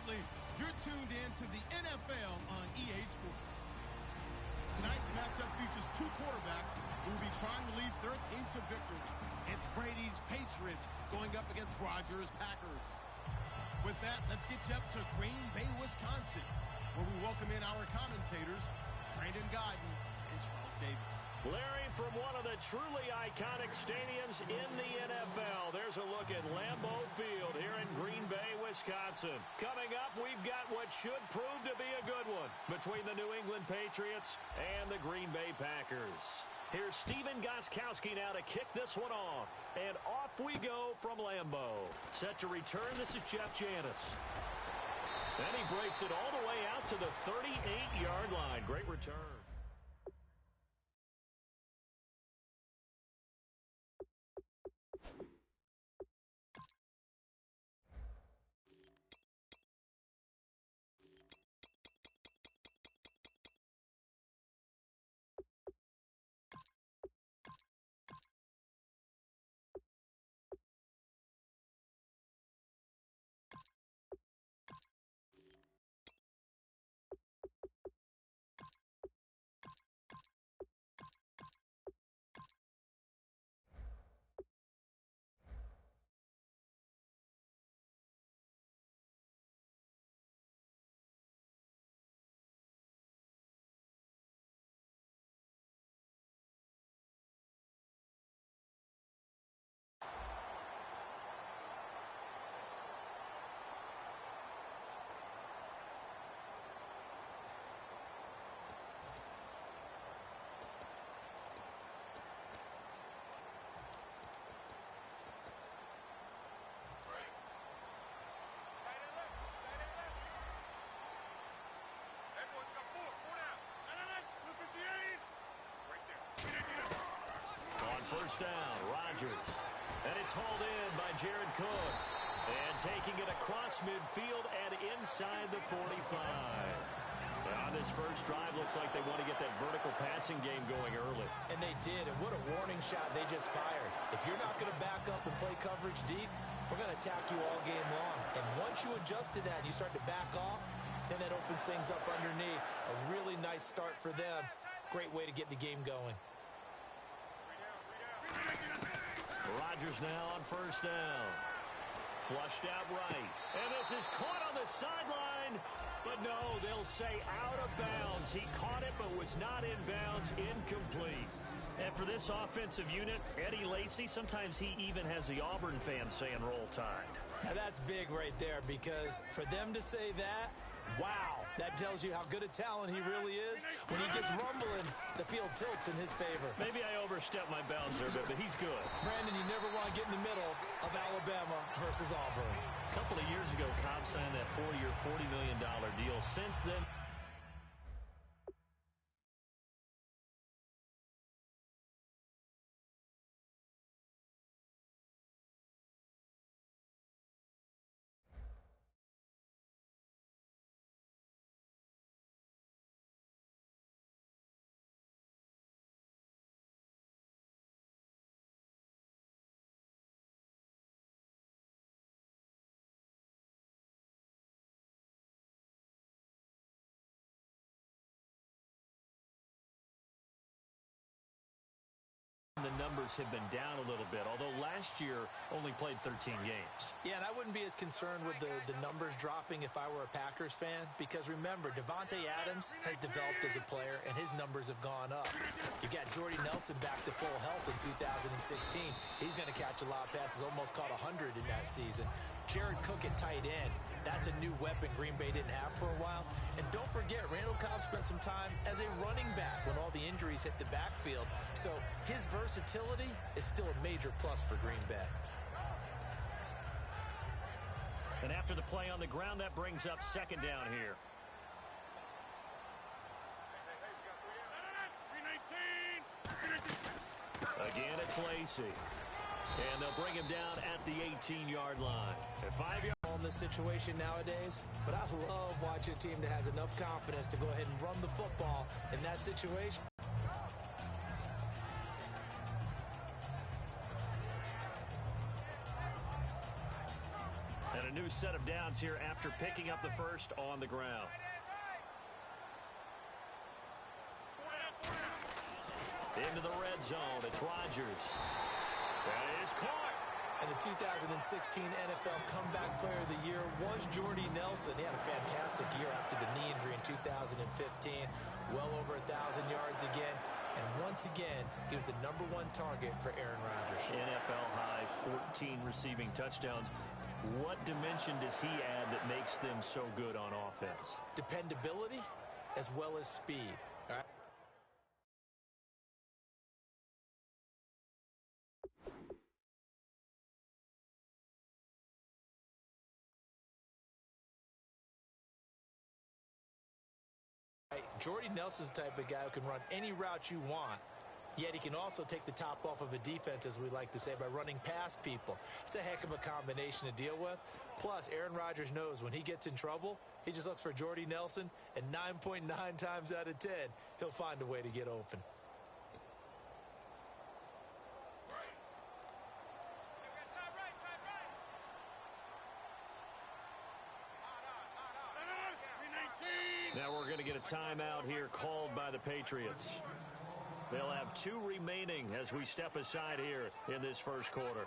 Absolutely. You're tuned in to the NFL on EA Sports. Tonight's matchup features two quarterbacks who will be trying to lead their team to victory. It's Brady's Patriots going up against Rodgers' Packers. With that, let's get you up to Green Bay, Wisconsin, where we welcome in our commentators, Brandon Godden and Charles Davis. Larry, from one of the truly iconic stadiums in the NFL, there's a look at Lambeau Field here in Green Bay, Wisconsin. Coming up, we've got what should prove to be a good one between the New England Patriots and the Green Bay Packers. Here's Stephen Gostkowski now to kick this one off. And off we go from Lambeau. Set to return, this is Jeff Janis. And he breaks it all the way out to the 38-yard line. Great return. First down, Rodgers. And it's hauled in by Jared Cook. And taking it across midfield and inside the 45. On this first drive, looks like they want to get that vertical passing game going early. And they did, and what a warning shot they just fired. If you're not going to back up and play coverage deep, we're going to attack you all game long. And once you adjust to that and you start to back off, then that opens things up underneath. A really nice start for them. Great way to get the game going. Rodgers now on first down. Flushed out right. And this is caught on the sideline. But no, they'll say out of bounds. He caught it but was not in bounds. Incomplete. And for this offensive unit, Eddie Lacy, sometimes he even has the Auburn fans saying roll tide. Now that's big right there, because for them to say that, wow, that tells you how good a talent he really is. When he gets rumbling, the field tilts in his favor. Maybe I overstepped my bounds there, but he's good. Brandon, you never want to get in the middle of Alabama versus Auburn. A couple of years ago, Cobb signed that 4-year, $40 million deal. Since then, the numbers have been down a little bit, although last year only played 13 games. Yeah, and I wouldn't be as concerned with the numbers dropping if I were a Packers fan, because remember, Davante Adams has developed as a player, and his numbers have gone up. You got Jordy Nelson back to full health in 2016. He's going to catch a lot of passes, almost caught 100 in that season. Jared Cook at tight end. That's a new weapon Green Bay didn't have for a while. And don't forget, Randall Cobb spent some time as a running back when all the injuries hit the backfield. So his versatility is still a major plus for Green Bay. And after the play on the ground, that brings up second down here. Again, it's Lacy. And they'll bring him down at the 18-yard line. At 5 yards. In this situation nowadays, but I love watching a team that has enough confidence to go ahead and run the football in that situation. And a new set of downs here after picking up the first on the ground. Into the red zone. It's Rodgers. That is caught. And the 2016 NFL Comeback Player of the Year was Jordy Nelson. He had a fantastic year after the knee injury in 2015. Well over 1,000 yards again. And once again, he was the #1 target for Aaron Rodgers. NFL high 14 receiving touchdowns. What dimension does he add that makes them so good on offense? Dependability as well as speed. All right. Jordy Nelson's the type of guy who can run any route you want, yet he can also take the top off of a defense, as we like to say, by running past people. It's a heck of a combination to deal with. Plus, Aaron Rodgers knows when he gets in trouble, he just looks for Jordy Nelson, and 9.9 times out of 10, he'll find a way to get open. Now we're going to get a timeout here called by the Patriots. They'll have 2 remaining as we step aside here in this first quarter.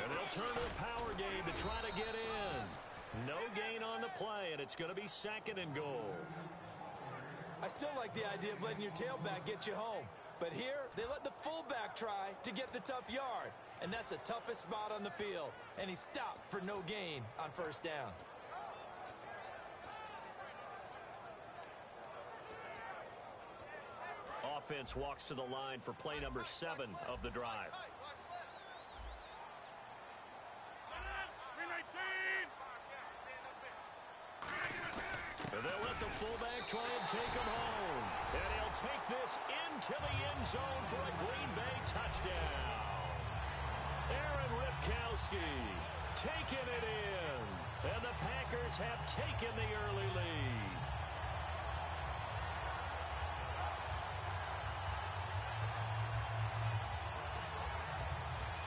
And they'll turn to the power game to try to get in. No gain on the play, and it's going to be 2nd and goal. I still like the idea of letting your tailback get you home. But here, they let the fullback try to get the tough yard. And that's the toughest spot on the field. And he stopped for no gain on first down. Offense walks to the line for play number 7 of the drive. And they'll let the fullback try and take him home. And he'll take this into the end zone for a Green Bay touchdown. Aaron Ripkowski taking it in. And the Packers have taken the early lead.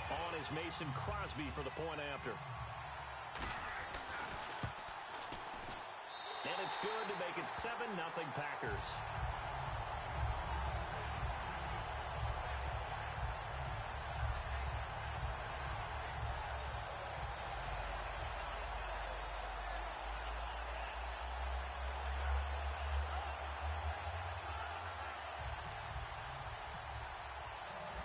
On is Mason Crosby for the point after. And it's good to make it 7-0 Packers.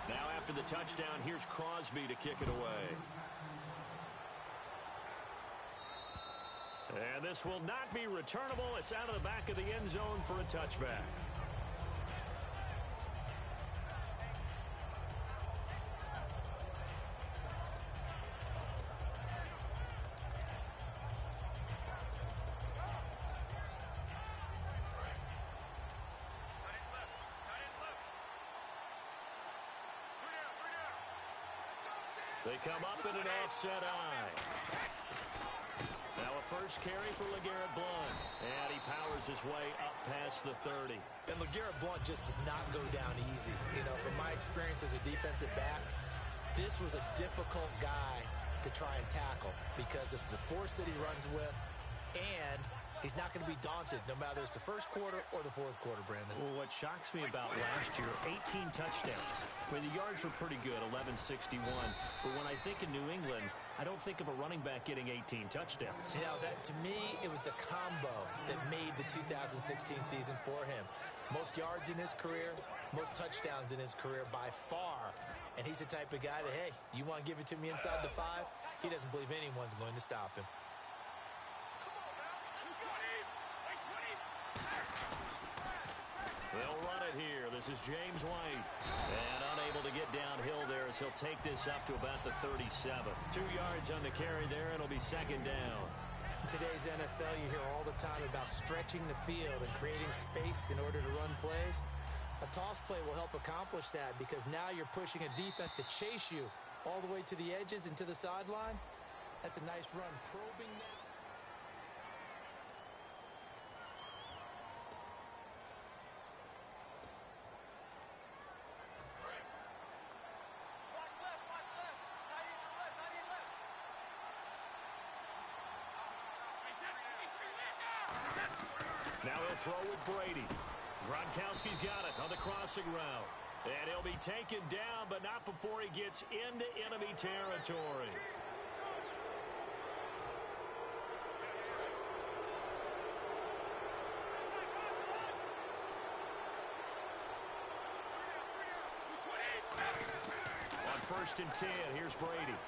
Now after the touchdown, here's Crosby to kick it away. And this will not be returnable. It's out of the back of the end zone for a touchback. They come up in an offset eye. Now a first carry for LeGarrette Blount. And he powers his way up past the 30. And LeGarrette Blount just does not go down easy. You know, from my experience as a defensive back, this was a difficult guy to try and tackle because of the force that he runs with, and he's not going to be daunted no matter it's the first quarter or the fourth quarter, Brandon. Well, what shocks me about last year, 18 touchdowns. I mean, the yards were pretty good, 1161. But when I think of New England, I don't think of a running back getting 18 touchdowns. You know, that to me, it was the combo that made the 2016 season for him. Most yards in his career, most touchdowns in his career by far. And he's the type of guy that, hey, you want to give it to me inside the 5? He doesn't believe anyone's going to stop him. They'll run it here. This is James White. And unable to get downhill there as he'll take this up to about the 37. 2 yards on the carry there. It'll be second down. In today's NFL, you hear all the time about stretching the field and creating space in order to run plays. A toss play will help accomplish that because now you're pushing a defense to chase you all the way to the edges and to the sideline. That's a nice run, probing that. Now he'll throw with Brady. Gronkowski's got it on the crossing route. And he'll be taken down, but not before he gets into enemy territory. On 1st and 10, here's Brady.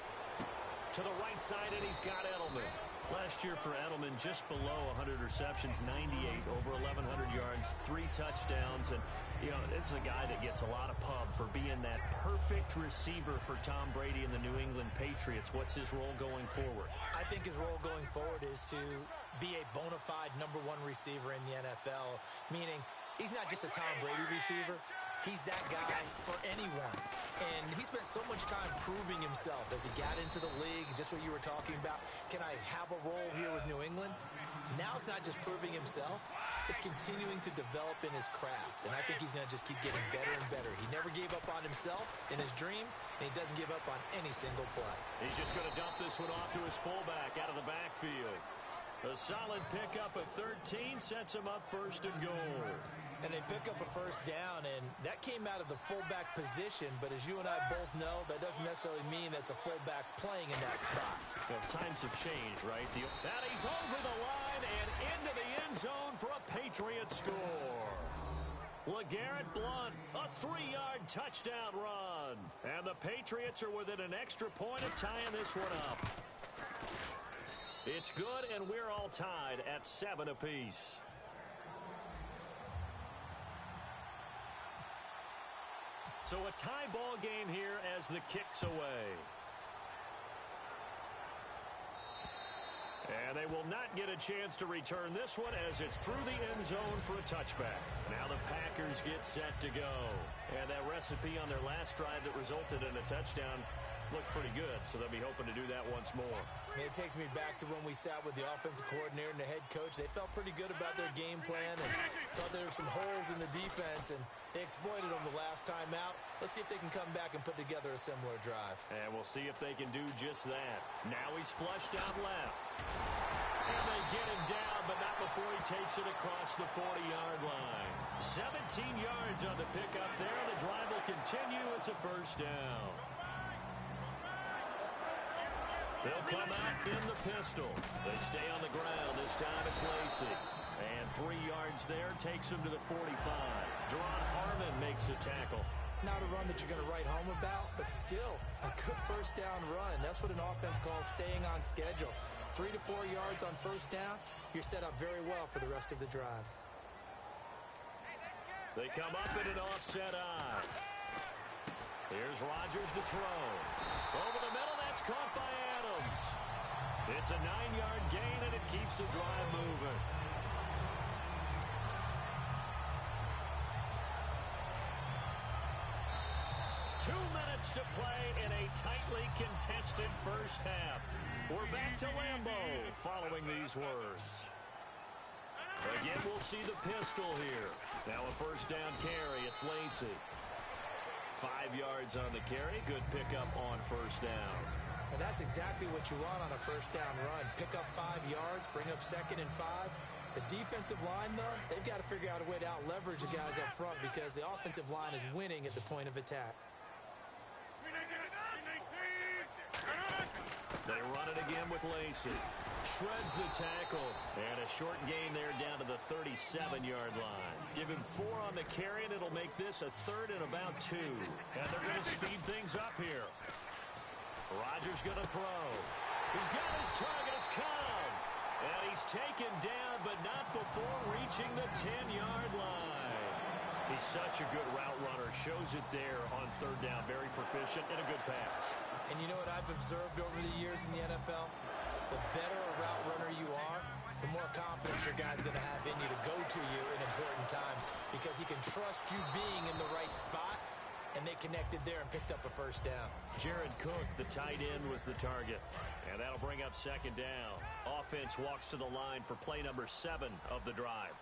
To the right side, and he's got Edelman. Last year for Edelman, just below 100 receptions, 98, over 1,100 yards, 3 touchdowns. And, you know, this is a guy that gets a lot of pub for being that perfect receiver for Tom Brady and the New England Patriots. What's his role going forward? I think his role going forward is to be a bona fide #1 receiver in the NFL, meaning he's not just a Tom Brady receiver. He's that guy for anyone. And he spent so much time proving himself as he got into the league, just what you were talking about. Can I have a role here with New England? Now it's not just proving himself. It's continuing to develop in his craft. And I think he's going to just keep getting better and better. He never gave up on himself in his dreams, and he doesn't give up on any single play. He's just going to dump this one off to his fullback out of the backfield. A solid pickup of 13 sets him up 1st and goal. And they pick up a 1st down, and that came out of the fullback position. But as you and I both know, that doesn't necessarily mean that's a fullback playing in that spot. Well, times have changed, right? That he's over the line and into the end zone for a Patriot score. LeGarrette Blount, a 3-yard touchdown run. And the Patriots are within an extra point of tying this one up. It's good, and we're all tied at 7 apiece. So a tie ball game here as the kick's away. And they will not get a chance to return this one as it's through the end zone for a touchback. Now the Packers get set to go. And that recipe on their last drive that resulted in a touchdown looked pretty good, so they'll be hoping to do that once more. It takes me back to when we sat with the offensive coordinator and the head coach. They felt pretty good about their game plan and thought there were some holes in the defense, and they exploited them the last time out. Let's see if they can come back and put together a similar drive. And we'll see if they can do just that. Now he's flushed out left. And they get him down, but not before he takes it across the 40-yard line. 17 yards on the pickup there. The drive will continue. It's a 1st down. They'll come out in the pistol. They stay on the ground. This time it's Lacy. And 3 yards there takes him to the 45. Deron Harmon makes the tackle. Not a run that you're going to write home about, but still a good 1st down run. That's what an offense calls staying on schedule. 3 to 4 yards on 1st down, you're set up very well for the rest of the drive. They come up in an offset eye. Here's Rodgers to throw. Over the middle, that's caught by Adams. It's a 9-yard gain, and it keeps the drive moving. Two minutes to play in a tightly contested 1st half. We're back to Lambeau following these words. Again, we'll see the pistol here. Now a 1st down carry. It's Lacy. 5 yards on the carry. Good pickup on 1st down. And that's exactly what you want on a 1st down run. Pick up 5 yards, bring up 2nd and 5. The defensive line, though, they've got to figure out a way to out-leverage the guys up front because the offensive line is winning at the point of attack. They run it again with Lacy. Shreds the tackle. And a short gain there down to the 37-yard line. Give him 4 on the carry, and it'll make this a 3rd and about 2. And they're going to speed things up here. Rodgers going to throw. He's got his target. It's Cobb. And he's taken down, but not before reaching the 10-yard line. He's such a good route runner. Shows it there on 3rd down. Very proficient and a good pass. And you know what I've observed over the years in the NFL? The better a route runner you are, the more confidence your guy's going to have in you to go to you in important times because he can trust you being in the right spot, and they connected there and picked up a 1st down. Jared Cook, the tight end, was the target. And that'll bring up 2nd down. Offense walks to the line for play number 7 of the drive.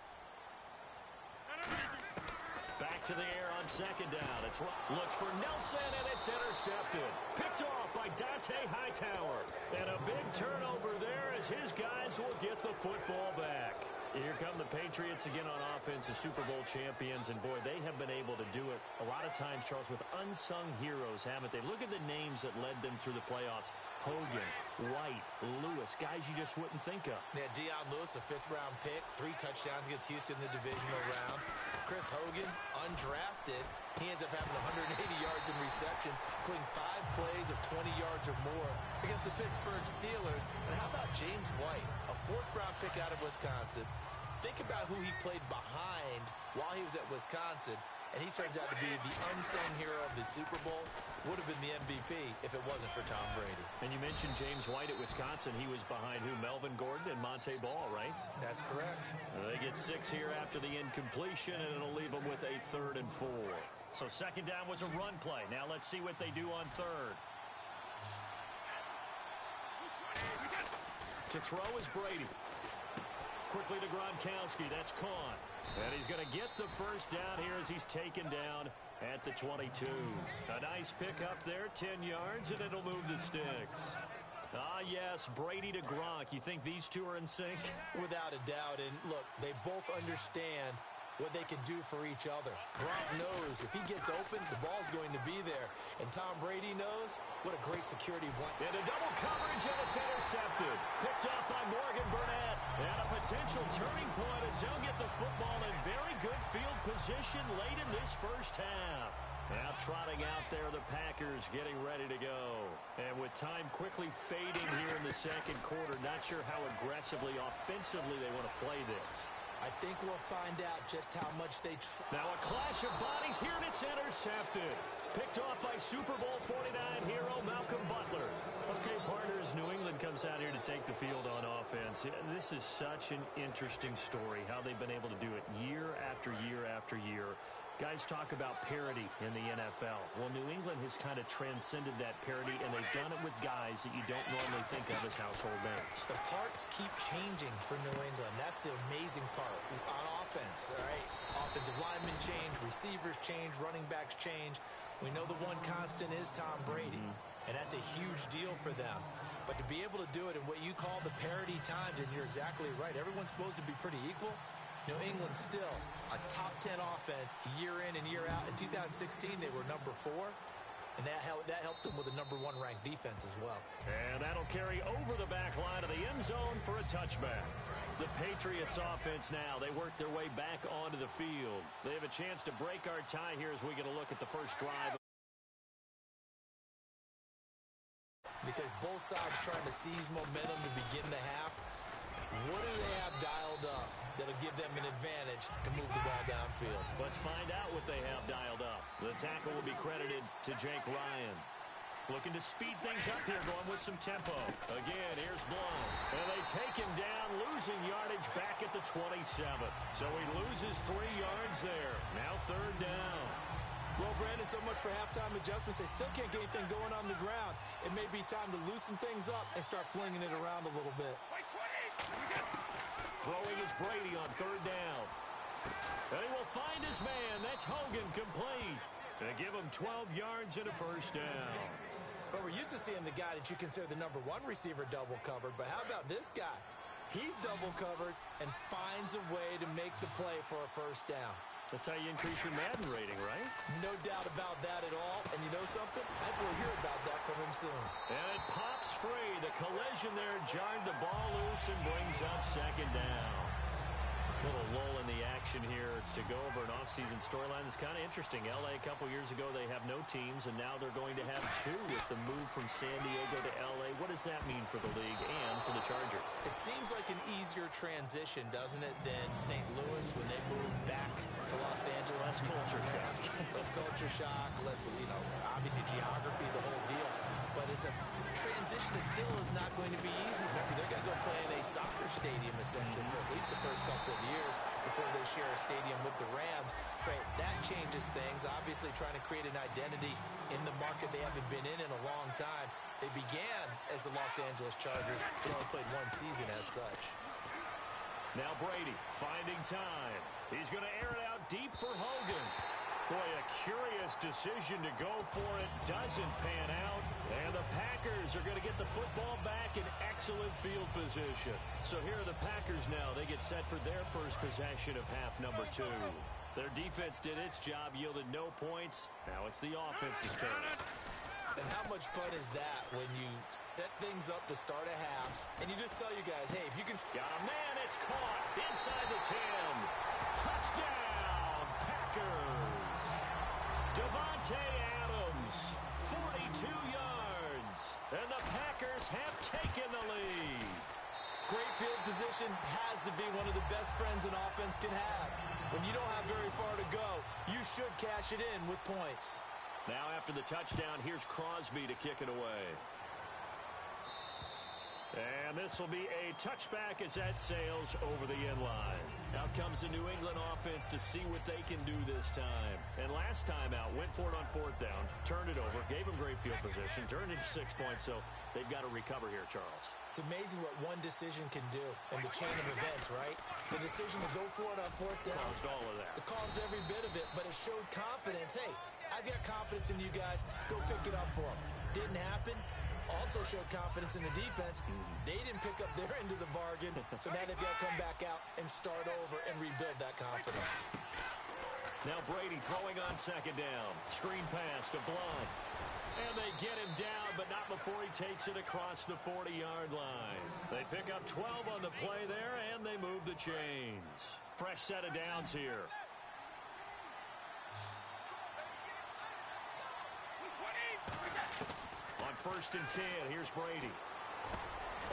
Back to the air on 2nd down. It's looks for Nelson, and it's intercepted. Picked off by Dante Hightower. And a big turnover there as his guys will get the football back. Here come the Patriots again on offense, the Super Bowl champions. And, boy, they have been able to do it a lot of times, Charles, with unsung heroes, haven't they? Look at the names that led them through the playoffs. Hogan, White, Lewis, guys you just wouldn't think of. Yeah, Deion Lewis, a 5th-round pick, 3 touchdowns against Houston in the divisional round. Chris Hogan, undrafted. He ends up having 180 yards in receptions, including 5 plays of 20 yards or more against the Pittsburgh Steelers. And how about James White, a 4th-round pick out of Wisconsin? Think about who he played behind while he was at Wisconsin, and he turns out to be the unsung hero of the Super Bowl. Would have been the MVP if it wasn't for Tom Brady. And you mentioned James White at Wisconsin. He was behind who? Melvin Gordon and Monte Ball, right? That's correct. They get 6 here after the incompletion, and it'll leave them with a 3rd and 4. So 2nd down was a run play. Now let's see what they do on 3rd. To throw is Brady. Quickly to Gronkowski. That's Kahn. And he's going to get the 1st down here as he's taken down at the 22. A nice pickup there, 10 yards, and it'll move the sticks. Ah, yes, Brady to Gronk. You think these two are in sync? Without a doubt. And look, they both understand what they can do for each other. Gronk knows if he gets open, the ball's going to be there. And Tom Brady knows what a great security blanket. And a double coverage, and it's intercepted. Picked off by Morgan Burnett. And a potential turning point as they'll get the football in very good field position late in this 1st half. Now trotting out there, the Packers getting ready to go. And with time quickly fading here in the 2nd quarter, not sure how aggressively, offensively they want to play this. I think we'll find out just how much they Now a clash of bodies here, and it's intercepted. Picked off by Super Bowl 49 hero Malcolm Butler. Okay, partners, New England comes out here to take the field on offense. This is such an interesting story, how they've been able to do it year after year after year. Guys talk about parity in the NFL. Well, New England has kind of transcended that parity, and they've done it with guys that you don't normally think of as household names. The parts keep changing for New England. That's the amazing part on offense, all right? Offensive linemen change, receivers change, running backs change. We know the one constant is Tom Brady, and that's a huge deal for them. But to be able to do it in what you call the parity times, and you're exactly right, everyone's supposed to be pretty equal. New England still a top 10 offense year in and year out. In 2016, they were number 4, and that helped them with a number 1 ranked defense as well. And that'll carry over the back line of the end zone for a touchback. The Patriots offense now, they work their way back onto the field. They have a chance to break our tie here as we get a look at the first drive. Because both sides trying to seize momentum to begin the half. What do they have dialed up that'll give them an advantage to move the ball downfield? Let's find out what they have dialed up. The tackle will be credited to Jake Ryan. Looking to speed things up here, going with some tempo. Again, here's Blow. And they take him down, losing yardage back at the 27. So he loses 3 yards there. Now 3rd down. Well, Brandon, so much for halftime adjustments. They still can't get anything going on the ground. It may be time to loosen things up and start flinging it around a little bit. Throwing is Brady on 3rd down. And he will find his man. That's Hogan, complete. They give him 12 yards and a 1st down. But we're used to seeing the guy that you consider the number 1 receiver double covered. But how about this guy? He's double covered and finds a way to make the play for a 1st down. That's how you increase your Madden rating, right? No doubt about that at all. And you know something? I think we'll hear about that from him soon. And it pops free. The collision there jarred the ball loose and brings up second down. A little lull in the action here to go over an offseason storyline. It's kind of interesting. L.A. a couple years ago, they have no teams, and now they're going to have two with the move from San Diego to L.A. What does that mean for the league and for the Chargers? It seems like an easier transition, doesn't it, than St. Louis when they moved back to Los Angeles. Less culture shock. Less culture shock, less, obviously geography, the whole deal. But it's a transition that still is not going to be easy. Remember, they're going to go play in a soccer stadium, essentially, for at least the first couple of years before they share a stadium with the Rams. So that changes things. Obviously, trying to create an identity in the market they haven't been in a long time. They began as the Los Angeles Chargers, but only played one season as such. Now Brady finding time. He's going to air it out deep for Hogan. Boy, a curious decision to go for it. Doesn't pan out. And the Packers are going to get the football back in excellent field position. So here are the Packers now. They get set for their first possession of half number 2. Their defense did its job, yielded no points. Now it's the offense's turn. And how much fun is that when you set things up to start a half, and you just tell you guys, hey, if you can... Got a man, it's caught inside the 10. Touchdown, Packers. Davante Adams, 42 yards. And the Packers have taken the lead. Great field position has to be one of the best friends an offense can have. When you don't have very far to go, you should cash it in with points. Now after the touchdown, here's Crosby to kick it away. And this will be a touchback as that sails over the end line. Out comes the New England offense to see what they can do this time. And last time out, went for it on fourth down, turned it over, gave them great field position, turned it to 6 points, so they've got to recover here, Charles. It's amazing what one decision can do in the chain of events, right? The decision to go for it on fourth down. Caused all of that. It caused every bit of it, but it showed confidence. Hey, I've got confidence in you guys. Go pick it up for them. Didn't happen. Also showed confidence in the defense. They didn't pick up their end of the bargain, so now they've got to come back out and start over and rebuild that confidence. Now Brady throwing on second down. Screen pass to Blunt. And they get him down, but not before he takes it across the 40-yard line. They pick up 12 on the play there, and they move the chains. Fresh set of downs here. On 1st and 10, here's Brady.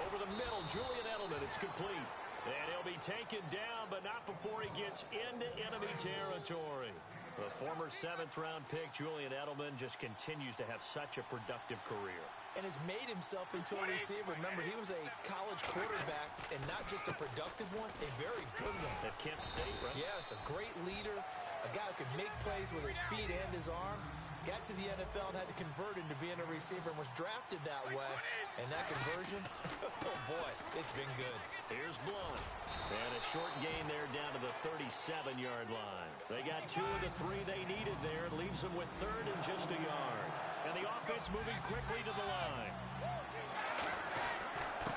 Over the middle, Julian Edelman, it's complete. And he'll be taken down, but not before he gets into enemy territory. The former 7th-round pick, Julian Edelman, just continues to have such a productive career. And has made himself into a receiver. Remember, he was a college quarterback, and not just a productive one, a very good one. At Kent State, right? Yes, a great leader, a guy who could make plays with his feet and his arm. Got to the NFL and had to convert into being a receiver and was drafted that way. And that conversion, oh boy, it's been good. Here's Blunt. And a short gain there down to the 37-yard line. They got 2 of the 3 they needed there. Leaves them with 3rd and just a yard. And the offense moving quickly to the line.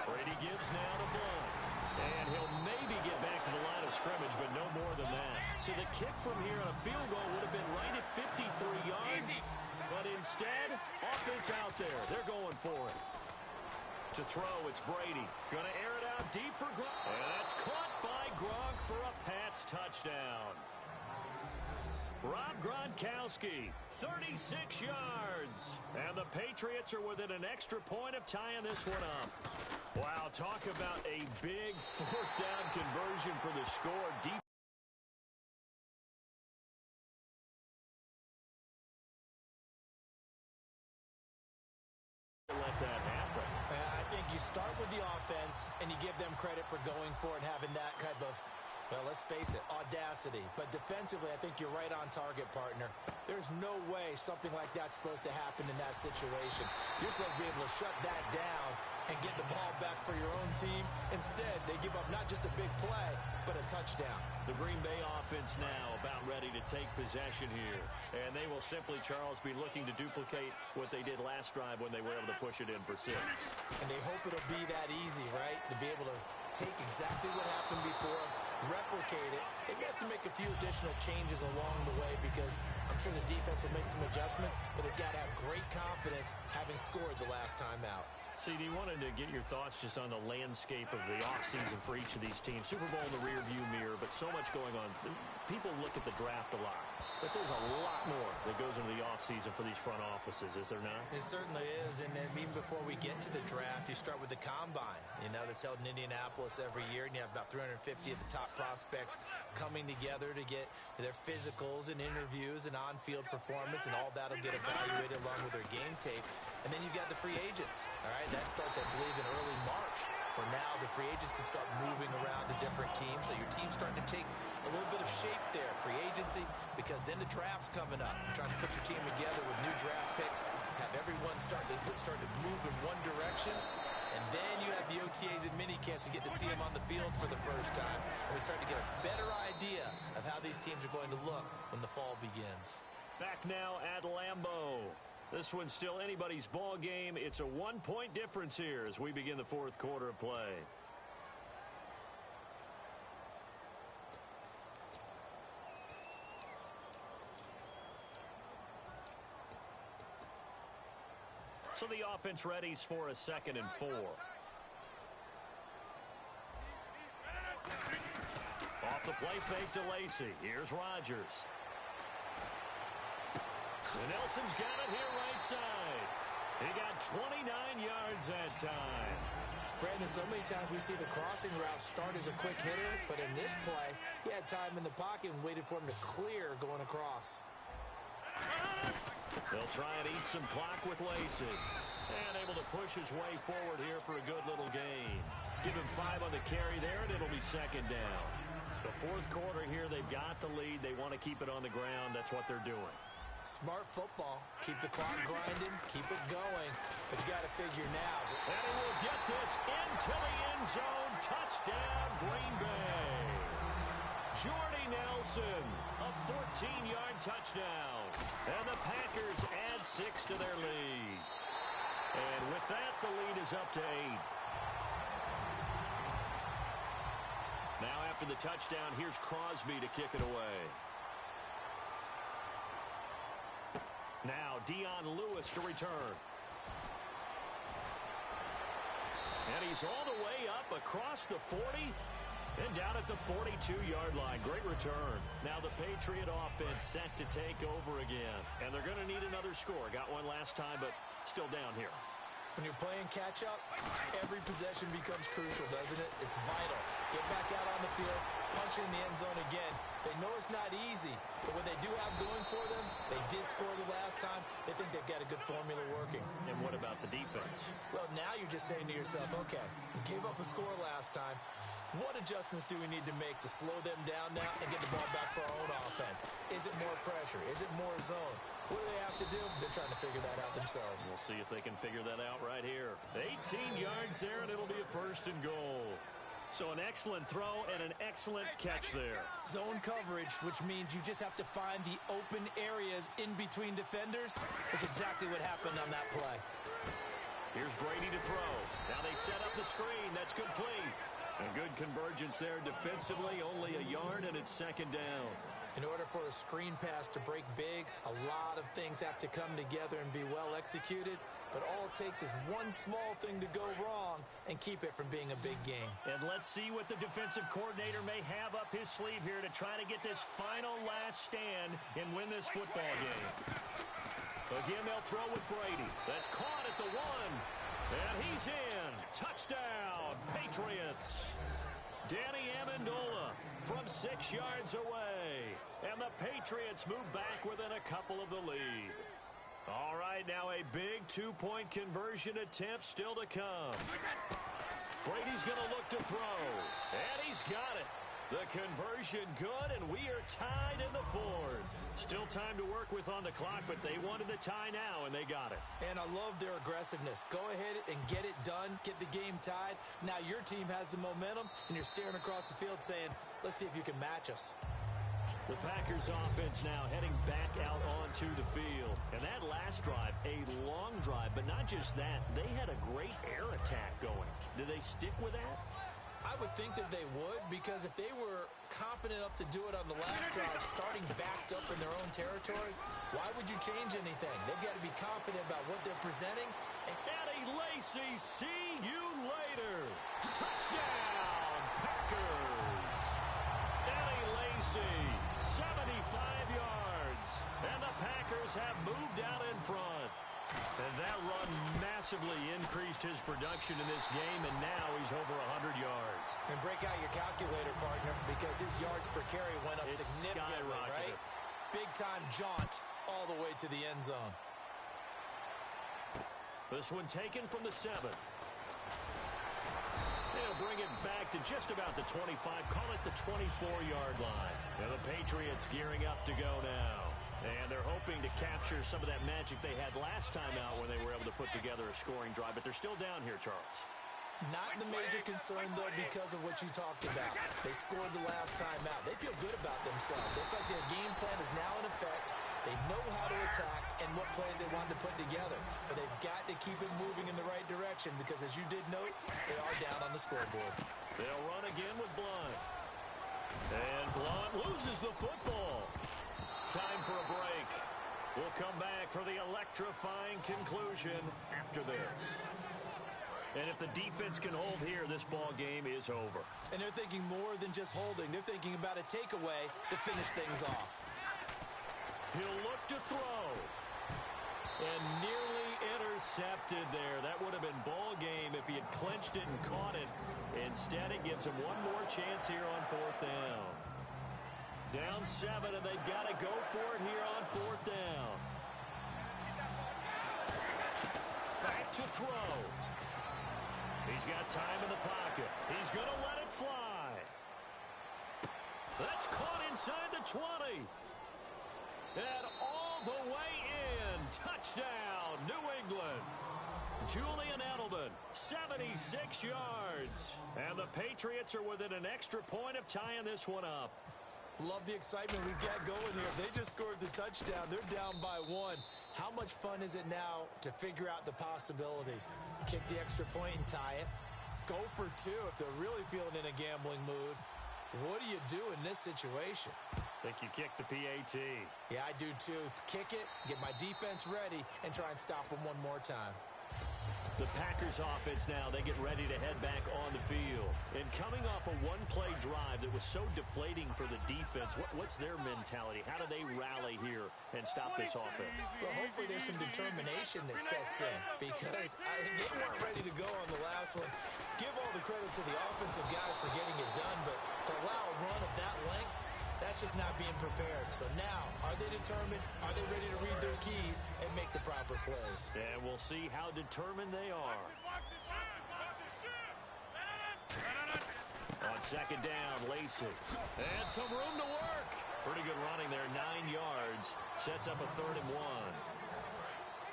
Brady gives now to Blunt. And he'll maybe get back to the line of scrimmage, but no more than that. So the kick from here on a field goal would have been right at 53 yards. But instead, offense out there. They're going for it. To throw, it's Brady. Going to air it out deep for Gronk. And that's caught by Gronk for a Pats touchdown. Rob Gronkowski, 36 yards. And the Patriots are within an extra point of tying this one up. Wow, talk about a big 4th down conversion for the score. Deep. Let that happen. I think you start with the offense, and you give them credit for going for it and having that kind of, well, let's face it, audacity. But defensively, I think you're right on target, partner. There's no way something like that's supposed to happen in that situation. You're supposed to be able to shut that down and get the ball back for your own team. Instead, they give up not just a big play, but a touchdown. The Green Bay offense now about ready to take possession here. And they will simply, Charles, be looking to duplicate what they did last drive when they were able to push it in for 6. And they hope it'll be that easy, right? To be able to take exactly what happened before, replicate it. They have to make a few additional changes along the way because I'm sure the defense will make some adjustments, but they've got to have great confidence having scored the last time out. CD, wanted to get your thoughts just on the landscape of the offseason for each of these teams. Super Bowl in the rearview mirror, but so much going on. People look at the draft a lot, but there's a lot more that goes into the offseason for these front offices, is there not? It certainly is, and then even before we get to the draft, you start with the combine, that's held in Indianapolis every year, and you have about 350 of the top prospects coming together to get their physicals and interviews and on-field performance, and all that will get evaluated along with their game tape. And then you've got the free agents, all right? That starts, I believe, in early March, where now the free agents can start moving around to different teams. So your team's starting to take a little bit of shape there, free agency, because then the draft's coming up. You're trying to put your team together with new draft picks, have everyone start to move in one direction. And then you have the OTAs and minicamps. We get to see them on the field for the first time. And we start to get a better idea of how these teams are going to look when the fall begins. Back now at Lambeau. This one's still anybody's ball game. It's a 1-point difference here as we begin the fourth quarter of play. So the offense readies for a 2nd and 4. Off the play fake to Lacy. Here's Rodgers. And Nelson's got it here right side. He got 29 yards that time. Brandon, so many times we see the crossing route start as a quick hitter, but in this play, he had time in the pocket and waited for him to clear going across. They'll try and eat some clock with Lacy. And able to push his way forward here for a good little gain. Give him 5 on the carry there, and it'll be 2nd down. The fourth quarter here, they've got the lead. They want to keep it on the ground. That's what they're doing. Smart football. Keep the clock grinding. Keep it going. But you got to figure now. And he will get this into the end zone. Touchdown, Green Bay. Jordy Nelson, a 14-yard touchdown. And the Packers add 6 to their lead. And with that, the lead is up to 8. Now after the touchdown, here's Crosby to kick it away. Now Dion Lewis to return. And he's all the way up across the 40 and down at the 42-yard line. Great return. Now the Patriot offense set to take over again. And they're going to need another score. Got one last time, but still down here. When you're playing catch-up, every possession becomes crucial, doesn't it? It's vital. Get back out on the field, punch in the end zone again. They know it's not easy, but what they do have going for them, they did score the last time. They think they've got a good formula working. And what about the defense? Well, now you're just saying to yourself, okay, we gave up a score last time. What adjustments do we need to make to slow them down now and get the ball back for our own offense? Is it more pressure? Is it more zone? What do they have to do? They're trying to figure that out themselves. We'll see if they can figure that out right here. 18 yards there, and it'll be a 1st and goal. So an excellent throw and an excellent catch there. Zone coverage, which means you just have to find the open areas in between defenders. That's exactly what happened on that play. Here's Brady to throw. Now they set up the screen. That's complete. A good convergence there defensively. Only a yard, and it's 2nd down. In order for a screen pass to break big, a lot of things have to come together and be well executed. But all it takes is one small thing to go wrong and keep it from being a big game. And let's see what the defensive coordinator may have up his sleeve here to try to get this final last stand and win this football game. Again, they'll throw with Brady. That's caught at the 1. And he's in. Touchdown, Patriots. Danny Amendola from 6 yards away. And the Patriots move back within a couple of the lead. All right, now a big 2-point conversion attempt still to come. Brady's going to look to throw. And he's got it. The conversion good, and we are tied in the 4th. Still time to work with on the clock, but they wanted the tie now, and they got it. And I love their aggressiveness. Go ahead and get it done. Get the game tied. Now your team has the momentum, and you're staring across the field saying, let's see if you can match us. The Packers offense now heading back out onto the field. And that last drive, a long drive, but not just that. They had a great air attack going. Do they stick with that? I I would think that they would, because if they were confident enough to do it on the last drive, starting backed up in their own territory, why would you change anything? They've got to be confident about what they're presenting. Eddie Lacy, see you later. Touchdown, Packers. Eddie Lacy, 75 yards. And the Packers have moved out in front. And that run massively increased his production in this game, and now he's over 100 yards. And break out your calculator, partner, because his yards per carry went up significantly, right? Big-time jaunt all the way to the end zone. This one taken from the 7. They'll bring it back to just about the 25. Call it the 24-yard line. And the Patriots gearing up to go now. And they're hoping to capture some of that magic they had last time out when they were able to put together a scoring drive. But they're still down here, Charles. Not the major concern, though, because of what you talked about. They scored the last time out. They feel good about themselves. They feel like their game plan is now in effect. They know how to attack and what plays they want to put together. But they've got to keep it moving in the right direction because, as you did note, they are down on the scoreboard. They'll run again with Blunt. And Blunt loses the football. Time for a break. We'll come back for the electrifying conclusion after this. And if the defense can hold here, this ball game is over. And they're thinking more than just holding. They're thinking about a takeaway to finish things off. He'll look to throw. And nearly intercepted there. That would have been ball game if he had clinched it and caught it. Instead, it gives him one more chance here on 4th down. Down 7, and they've got to go for it here on 4th down. Back to throw. He's got time in the pocket. He's going to let it fly. That's caught inside the 20. And all the way in. Touchdown, New England. Julian Edelman, 76 yards. And the Patriots are within an extra point of tying this one up. Love the excitement we've got going here. They just scored the touchdown. They're down by 1. How much fun is it now to figure out the possibilities? Kick the extra point and tie it. Go for 2 if they're really feeling in a gambling mood. What do you do in this situation? Think you kick the PAT. Yeah, I do too. Kick it, get my defense ready, and try and stop them one more time. The Packers offense now, they get ready to head back on the field. And coming off a one-play drive that was so deflating for the defense, what's their mentality? How do they rally here and stop this offense? Well, hopefully there's some determination that sets in because they weren't ready to go on the last one. Give all the credit to the offensive guys for getting it done, but to allow a run of that length, that's just not being prepared. So now, are they determined? Are they ready to read their keys and make the proper plays? And we'll see how determined they are. On 2nd down, Lacy. And some room to work. Pretty good running there, 9 yards. Sets up a 3rd and 1.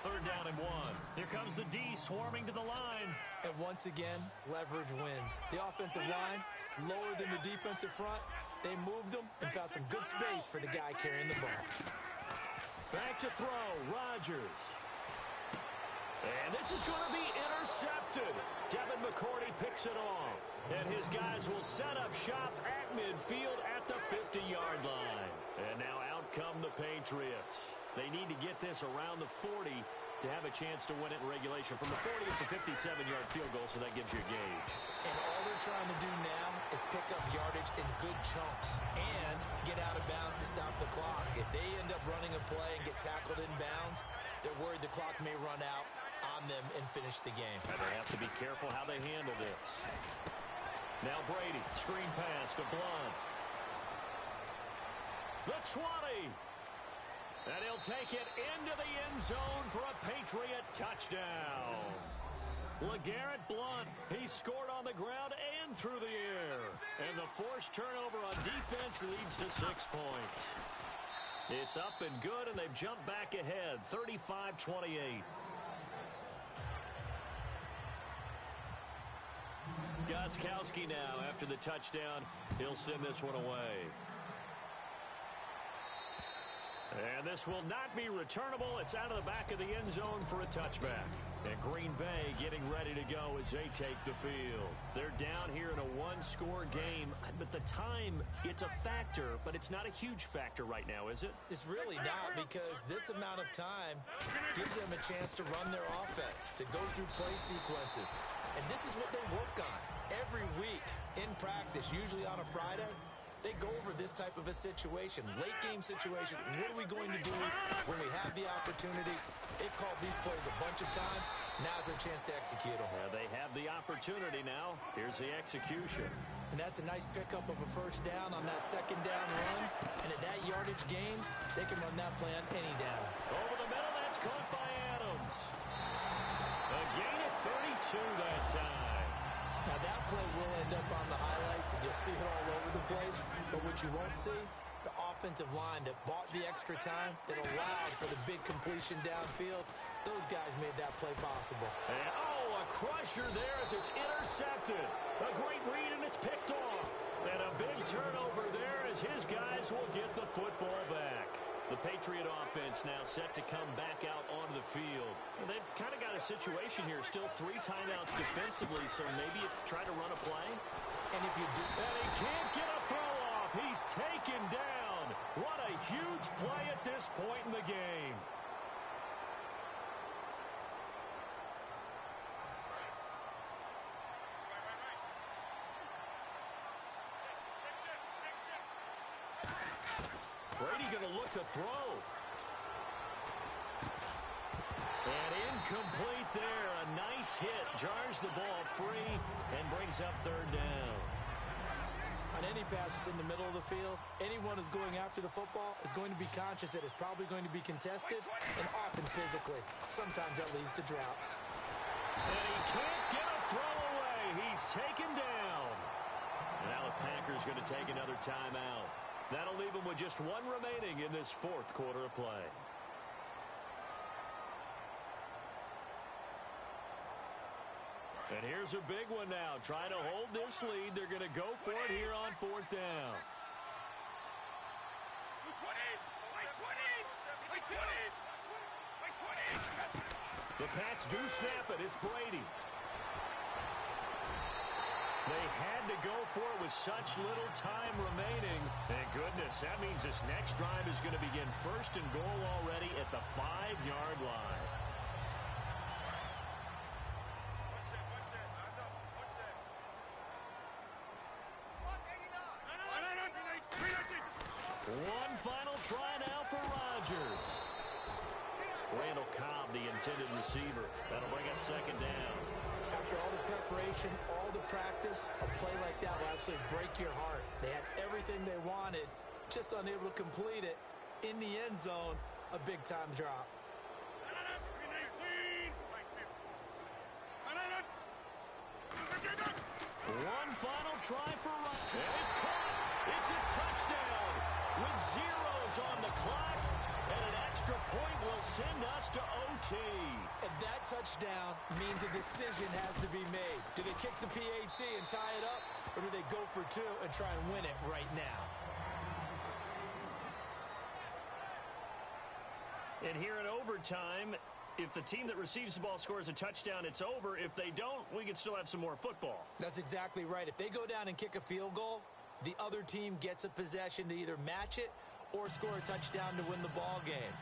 3rd down and 1. Here comes the D swarming to the line. And once again, leverage wins. The offensive line, lower than the defensive front. They moved them and found some good space for the guy carrying the ball. Back to throw, Rodgers. And this is going to be intercepted. Devin McCourty picks it off. And his guys will set up shop at midfield at the 50-yard line. And now out come the Patriots. They need to get this around the 40 to have a chance to win it in regulation. From the 40, it's a 57-yard field goal, so that gives you a gauge. And all they're trying to do now is pick up yardage in good chunks and get out of bounds to stop the clock. If they end up running a play and get tackled in bounds, they're worried the clock may run out on them and finish the game. And they have to be careful how they handle this. Now Brady, screen pass to Blunt. The 20. And he'll take it into the end zone for a Patriot touchdown. LeGarrette Blunt, he scored on the ground and through the air. And the forced turnover on defense leads to 6 points. It's up and good, and they've jumped back ahead, 35-28. Gostkowski now, after the touchdown, he'll send this one away. And this will not be returnable. It's out of the back of the end zone for a touchback. And Green Bay getting ready to go as they take the field. They're down here in a one-score game, but the time, it's a factor, but it's not a huge factor right now, is it? It's really not, because this amount of time gives them a chance to run their offense, to go through play sequences. And this is what they work on every week in practice, usually on a Friday. They go over this type of a situation, late game situation. What are we going to do when we have the opportunity? They've called these plays a bunch of times. Now's their chance to execute them. They have the opportunity now. Here's the execution. And that's a nice pickup of a first down on that second down run. And at that yardage gain, they can run that play on any down. Over the middle, that's caught by Adams. A gain of 32 that time. Now, that play will end up on the highlights, and you'll see it all over the place. But what you won't see, the offensive line that bought the extra time, that allowed for the big completion downfield, those guys made that play possible. And, a crusher there as it's intercepted. A great read, and it's picked off. And a big turnover there as his guys will get the football back. The Patriot offense now set to come back out onto the field. And they've kind of got a situation here. Still 3 timeouts defensively, so maybe you try to run a play. And if you do... And he can't get a throw off. He's taken down. What a huge play at this point in the game. Brady going to look to throw. And incomplete there. A nice hit. Jars the ball free and brings up third down. On any passes in the middle of the field, anyone who's going after the football is going to be conscious that it's probably going to be contested and often physically. Sometimes that leads to drops. And he can't get a throw away. He's taken down. And now the Packers going to take another timeout. That'll leave them with just 1 remaining in this 4th quarter of play. And here's a big one now. Trying to hold this lead. They're going to go for it here on 4th down. The Pats do snap it. It's Brady. They had to go for it with such little time remaining. And goodness, that means this next drive is going to begin 1st and goal already at the 5-yard line. One final try now for Rodgers. Randall Cobb, the intended receiver. That'll bring up 2nd down. After all the preparation, all the practice, a play like that will absolutely break your heart. They had everything they wanted, just unable to complete it. In the end zone, a big-time drop. One final try for Rodgers. And it's caught. It's a touchdown with zeros on the clock. And an extra point will send us to OT. And that touchdown means a decision has to be made. Do they kick the PAT and tie it up, or do they go for 2 and try and win it right now? And here in overtime, if the team that receives the ball scores a touchdown, it's over. If they don't, we can still have some more football. That's exactly right. If they go down and kick a field goal, the other team gets a possession to either match it or score a touchdown to win the ball game.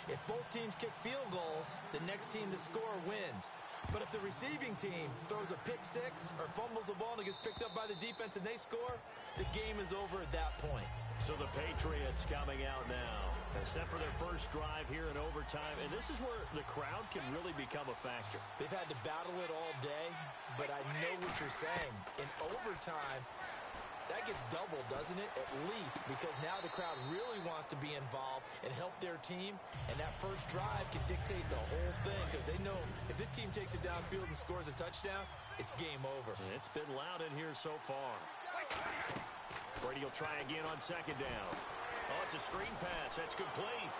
If both teams kick field goals, the next team to score wins. But if the receiving team throws a pick 6 or fumbles the ball and it gets picked up by the defense and they score, the game is over at that point. So the Patriots coming out now, set for their first drive here in overtime. And this is where the crowd can really become a factor. They've had to battle it all day, but I know what you're saying. In overtime, that gets doubled, doesn't it? At least, because now the crowd really wants to be involved and help their team, and that first drive can dictate the whole thing, because they know if this team takes it downfield and scores a touchdown, it's game over. It's been loud in here so far. Brady will try again on 2nd down. Oh, it's a screen pass. That's complete.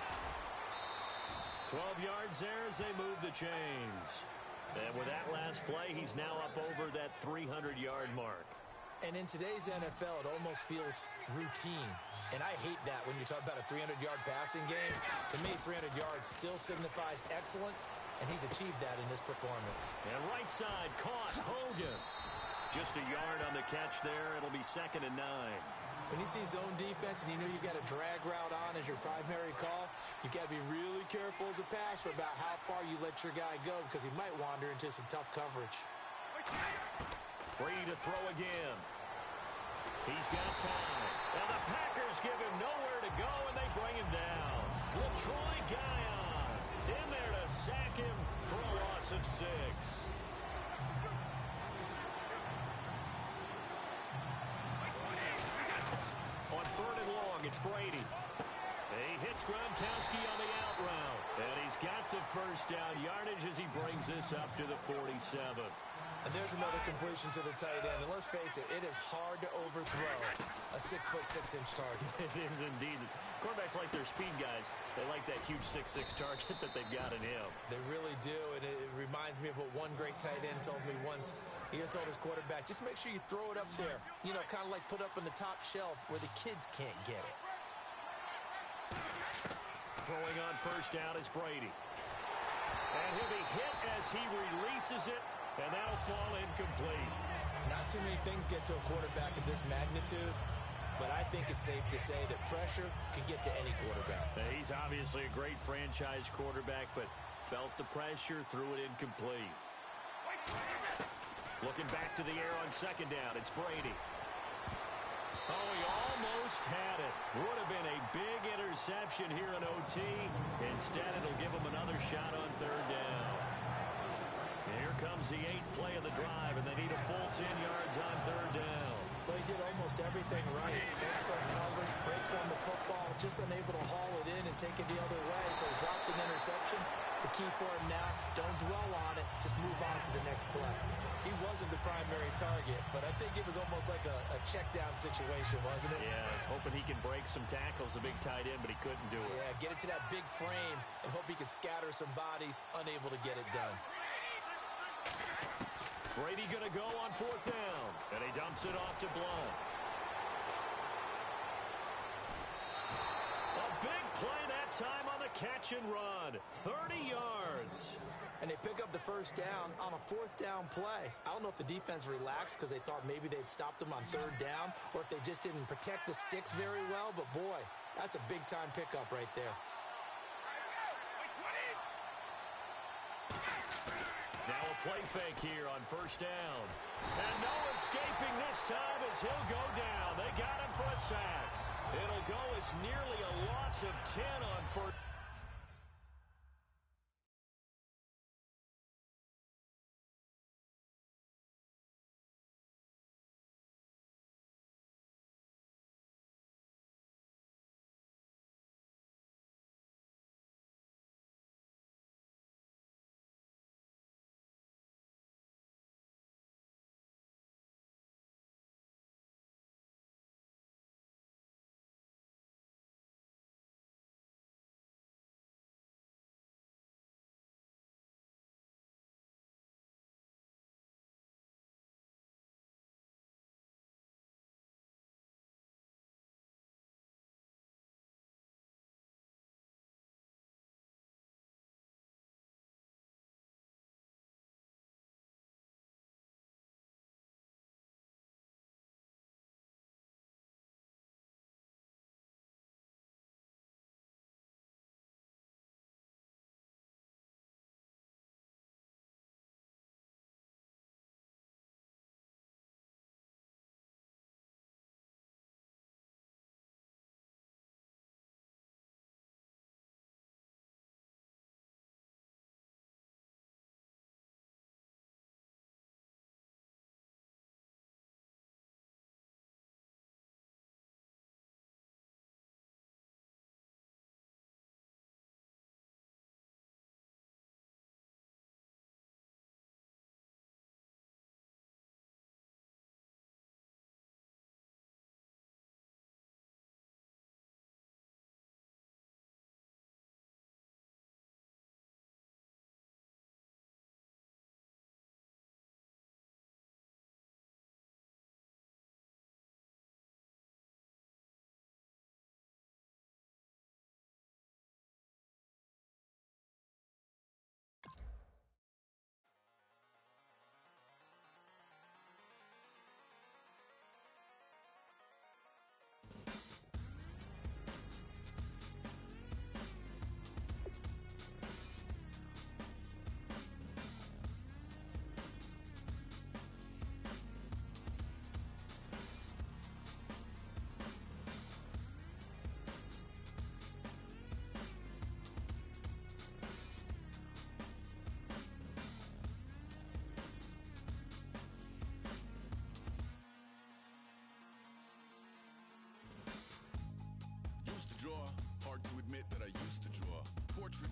12 yards there as they move the chains. And with that last play, he's now up over that 300-yard mark. And in today's NFL, it almost feels routine. And I hate that when you talk about a 300-yard passing game. To me, 300 yards still signifies excellence, and he's achieved that in this performance. And right side caught. Hogan. Just a yard on the catch there. It'll be 2nd and 9. When you see zone defense and you know you got a drag route on as your primary call, you got to be really careful as a passer about how far you let your guy go because he might wander into some tough coverage. Brady to throw again. He's got time. And the Packers give him nowhere to go, and they bring him down. LaTroy Guion in there to sack him for a loss of 6. On 3rd and long, it's Brady. He hits Gronkowski on the out route. And he's got the first down yardage as he brings this up to the 47. And there's another completion to the tight end. And let's face it, it is hard to overthrow a 6'6" target. It is indeed. Quarterbacks like their speed guys. They like that huge 6'6" target that they've got in him. They really do, and it reminds me of what one great tight end told me once. He had told his quarterback, just make sure you throw it up there. You know, kind of like put up on the top shelf where the kids can't get it. Throwing on first down is Brady. And he'll be hit as he releases it, and that'll fall incomplete. Not too many things get to a quarterback of this magnitude, but I think it's safe to say that pressure can get to any quarterback. He's obviously a great franchise quarterback, but felt the pressure, threw it incomplete. Looking back to the air on 2nd down, it's Brady. Oh, he almost had it. Would have been a big interception here in OT. Instead, it'll give him another shot on 3rd down. Here comes the 8th play of the drive, and they need a full 10 yards on 3rd down. Well, he did almost everything right. Excellent coverage, breaks on the football, just unable to haul it in and take it the other way. So he dropped an interception. The key for him now, don't dwell on it. Just move on to the next play. He wasn't the primary target, but I think it was almost like a check-down situation, wasn't it? Yeah, hoping he can break some tackles, a big tight end, but he couldn't do it. Yeah, get it to that big frame and hope he can scatter some bodies, unable to get it done. Brady going to go on 4th down, and he dumps it off to Blount. A big play that time on the catch and run. 30 yards. And they pick up the first down on a 4th down play. I don't know if the defense relaxed because they thought maybe they'd stopped them on 3rd down or if they just didn't protect the sticks very well. But, boy, that's a big-time pickup right there. Now a play fake here on 1st down. And no escaping this time as he'll go down. They got him for a sack. It'll go as nearly a loss of 10 on 1st.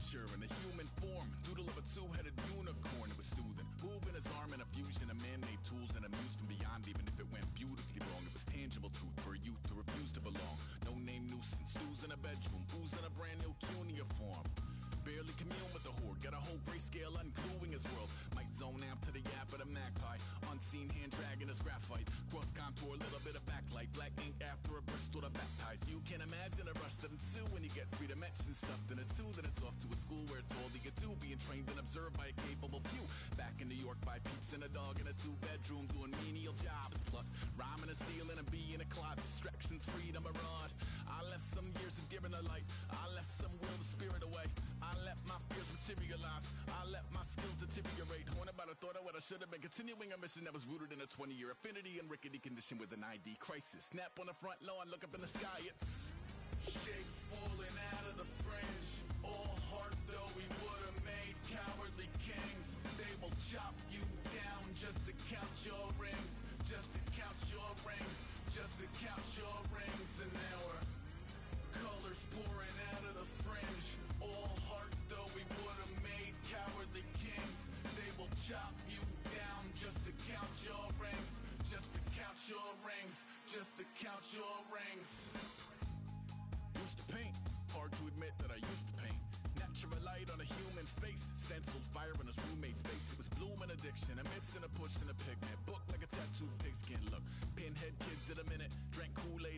creature in a human form, doodle of a two-headed unicorn. It was soothing, moving his arm in a fusion of man-made tools and a muse from beyond. Even if it went beautifully wrong, it was tangible truth for a youth who refused to belong. No name nuisance, stews in a bedroom, booze in a brand new cuneiform. Barely commune with the horde, got a whole grayscale ungluing his world. Might zone out to the yap of the magpie, unseen hand dragging his graphite. Cross contour, little bit of backlight, black ink after a Bristol to baptize. You can imagine a rush that ensue when you get 3 dimensions stuffed in a 2. Then it's off to a school where it's all you get to, being trained and observed by a capable few. Back in New York by peeps and a dog in a 2-bedroom doing menial jobs. Plus rhyming and stealing and being a clod, distractions, freedom, a rod. I left some years of giving a light, I left some will to spirit away. I let my fears materialize, I let my skills deteriorate. Horn about a thought of what I should have been, continuing a mission that was rooted in a 20-year affinity and rickety condition with an ID crisis. Snap on the front lawn, look up in the sky, it's shapes falling out of the fringe. All heart though we would have made cowardly kings. They will chop you down just to count your rings, just to count your rings, just to count your rings. And now we're colors pouring out of the fringe. All heart though we would have made cowardly kings. They will chop you down just to count your rings, just to count your rings, just to count your rings. Used to paint, hard to admit that I used to paint. Natural light on a human face, stenciled fire in his roommate's face. It was blooming addiction, a miss and a push and a pigment. Book like a tattooed pigskin look. Pinhead kids in a minute, drank Kool-Aid